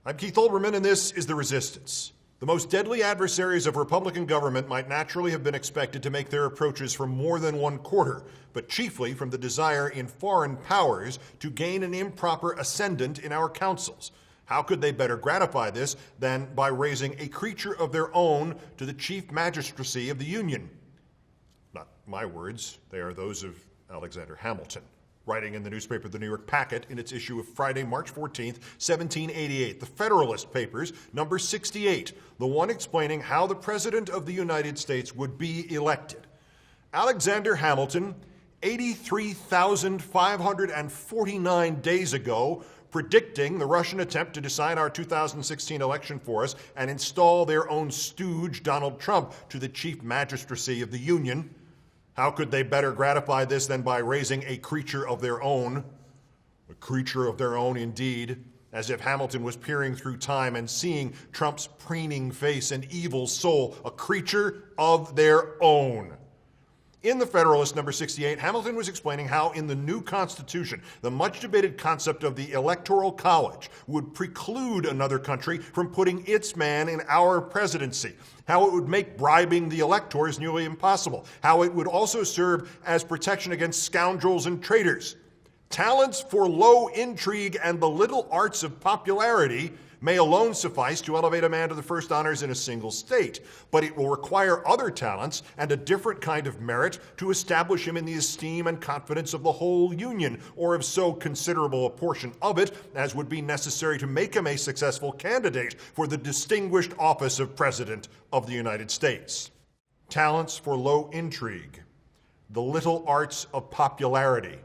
I'm Keith Olbermann, and this is The Resistance. The most deadly adversaries of Republican government might naturally have been expected to make their approaches from more than one quarter, but chiefly from the desire in foreign powers to gain an improper ascendant in our councils. How could they better gratify this than by raising a creature of their own to the chief magistracy of the Union? Not my words, they are those of Alexander Hamilton, writing in the newspaper The New York Packet in its issue of Friday, March 14th, 1788, the Federalist Papers, number 68, the one explaining how the President of the United States would be elected. Alexander Hamilton, 83,549 days ago, predicting the Russian attempt to decide our 2016 election for us and install their own stooge, Donald Trump, to the chief magistracy of the Union. How could they better gratify this than by raising a creature of their own? A creature of their own, indeed, as if Hamilton was peering through time and seeing Trump's preening face and evil soul, a creature of their own. In the Federalist, number 68, Hamilton was explaining how in the new Constitution, the much-debated concept of the Electoral College would preclude another country from putting its man in our presidency, how it would make bribing the electors nearly impossible, how it would also serve as protection against scoundrels and traitors. Talents for low intrigue and the little arts of popularity may alone suffice to elevate a man to the first honors in a single state, but it will require other talents and a different kind of merit to establish him in the esteem and confidence of the whole Union, or of so considerable a portion of it as would be necessary to make him a successful candidate for the distinguished office of President of the United States. Talents for low intrigue, the little arts of popularity.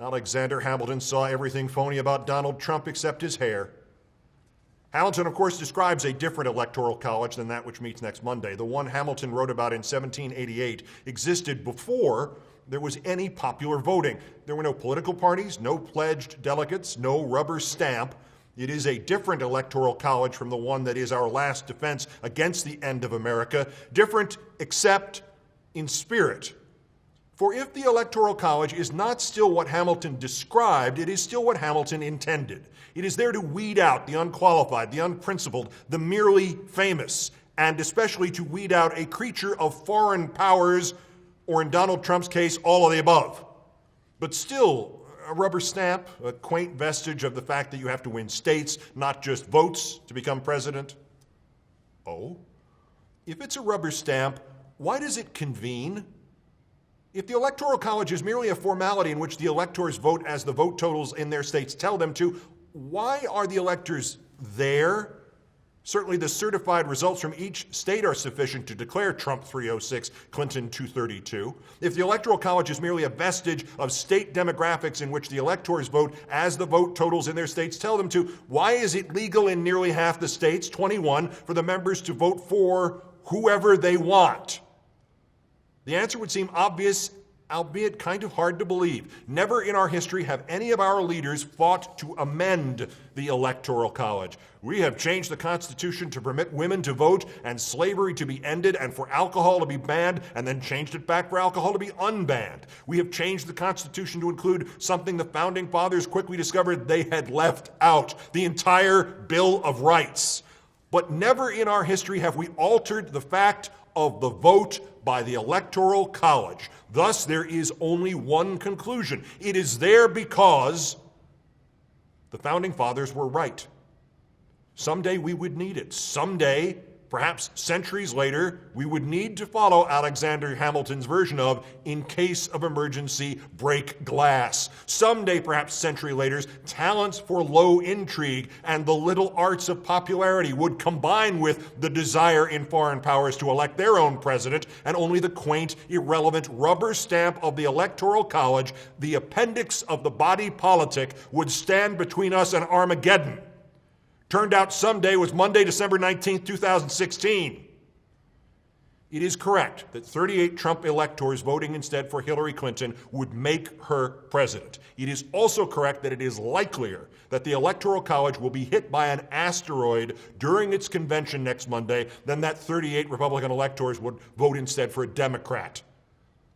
Alexander Hamilton saw everything phony about Donald Trump except his hair. Hamilton, of course, describes a different electoral college than that which meets next Monday. The one Hamilton wrote about in 1788 existed before there was any popular voting. There were no political parties, no pledged delegates, no rubber stamp. It is a different electoral college from the one that is our last defense against the end of America, different except in spirit. For if the Electoral College is not still what Hamilton described, it is still what Hamilton intended. It is there to weed out the unqualified, the unprincipled, the merely famous, and especially to weed out a creature of foreign powers, or in Donald Trump's case, all of the above. But still, a rubber stamp, a quaint vestige of the fact that you have to win states, not just votes, to become president. Oh? If it's a rubber stamp, why does it convene? If the Electoral College is merely a formality in which the electors vote as the vote totals in their states tell them to, why are the electors there? Certainly the certified results from each state are sufficient to declare Trump 306, Clinton 232. If the Electoral College is merely a vestige of state demographics in which the electors vote as the vote totals in their states tell them to, why is it legal in nearly half the states, 21, for the members to vote for whoever they want? The answer would seem obvious, albeit kind of hard to believe. Never in our history have any of our leaders fought to amend the Electoral College. We have changed the Constitution to permit women to vote and slavery to be ended and for alcohol to be banned, and then changed it back for alcohol to be unbanned. We have changed the Constitution to include something the Founding Fathers quickly discovered they had left out, the entire Bill of Rights. But never in our history have we altered the fact of the vote by the Electoral College. Thus, there is only one conclusion. It is there because the Founding Fathers were right. Someday we would need it. Someday, perhaps centuries later, we would need to follow Alexander Hamilton's version of, in case of emergency, break glass. Someday, perhaps century later, talents for low intrigue and the little arts of popularity would combine with the desire in foreign powers to elect their own president, and only the quaint, irrelevant rubber stamp of the Electoral College, the appendix of the body politic, would stand between us and Armageddon. Turned out someday was Monday, December 19th, 2016. It is correct that 38 Trump electors voting instead for Hillary Clinton would make her president. It is also correct that it is likelier that the Electoral College will be hit by an asteroid during its convention next Monday than that 38 Republican electors would vote instead for a Democrat.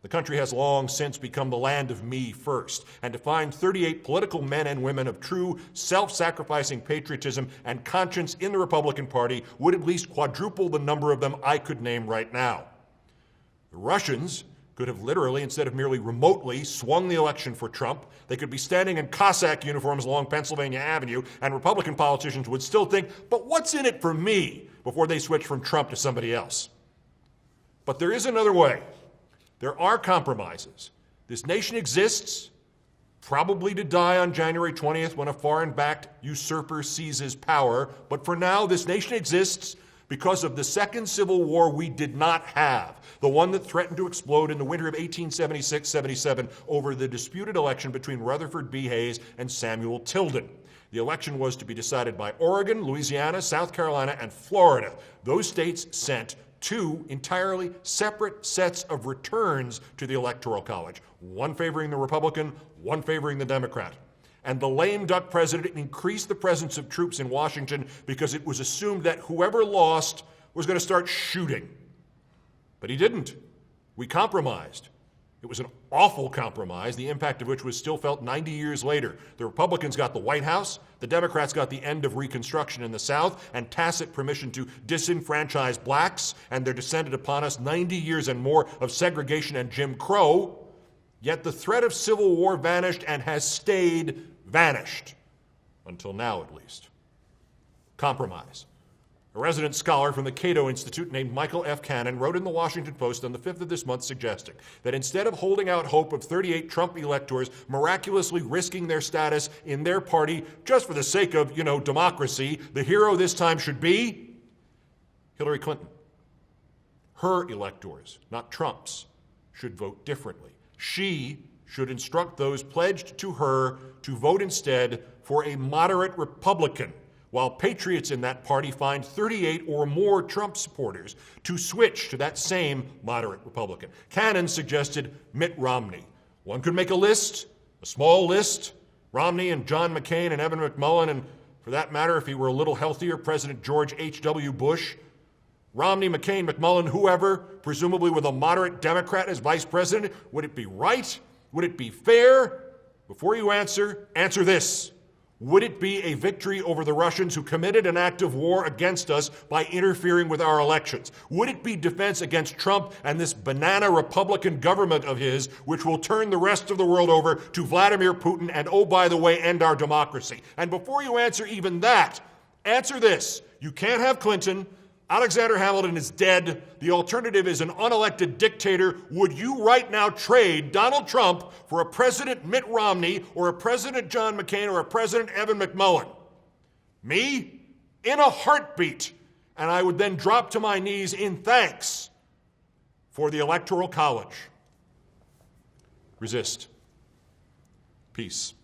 The country has long since become the land of me first, and to find 38 political men and women of true self-sacrificing patriotism and conscience in the Republican Party would at least quadruple the number of them I could name right now. The Russians could have literally, instead of merely remotely, swung the election for Trump. They could be standing in Cossack uniforms along Pennsylvania Avenue, and Republican politicians would still think, but what's in it for me, before they switch from Trump to somebody else. But there is another way. There are compromises. This nation exists, probably to die on January 20th when a foreign-backed usurper seizes power. But for now, this nation exists because of the second Civil War we did not have, the one that threatened to explode in the winter of 1876-77 over the disputed election between Rutherford B. Hayes and Samuel Tilden. The election was to be decided by Oregon, Louisiana, South Carolina, and Florida. Those states sent two entirely separate sets of returns to the Electoral College, one favoring the Republican, one favoring the Democrat. And the lame duck president increased the presence of troops in Washington because it was assumed that whoever lost was going to start shooting. But he didn't. We compromised. It was an awful compromise, the impact of which was still felt 90 years later. The Republicans got the White House, the Democrats got the end of Reconstruction in the South, and tacit permission to disenfranchise blacks, and there descended upon us 90 years and more of segregation and Jim Crow. Yet the threat of civil war vanished and has stayed vanished, until now at least. Compromise. A resident scholar from the Cato Institute named Michael F. Cannon wrote in the Washington Post on the 5th of this month suggesting that instead of holding out hope of 38 Trump electors miraculously risking their status in their party just for the sake of, democracy, the hero this time should be Hillary Clinton. Her electors, not Trump's, should vote differently. She should instruct those pledged to her to vote instead for a moderate Republican, while patriots in that party find 38 or more Trump supporters to switch to that same moderate Republican. Cannon suggested Mitt Romney. One could make a list, a small list, Romney and John McCain and Evan McMullin, and for that matter, if he were a little healthier, President George H.W. Bush. Romney, McCain, McMullin, whoever, presumably with a moderate Democrat as vice president. Would it be right? Would it be fair? Before you answer this. Would it be a victory over the Russians who committed an act of war against us by interfering with our elections? Would it be defense against Trump and this banana Republican government of his, which will turn the rest of the world over to Vladimir Putin and, oh, by the way, end our democracy? And before you answer even that, answer this. You can't have Clinton. Alexander Hamilton is dead. The alternative is an unelected dictator. Would you right now trade Donald Trump for a President Mitt Romney or a President John McCain or a President Evan McMullin? Me? In a heartbeat. And I would then drop to my knees in thanks for the Electoral College. Resist. Peace.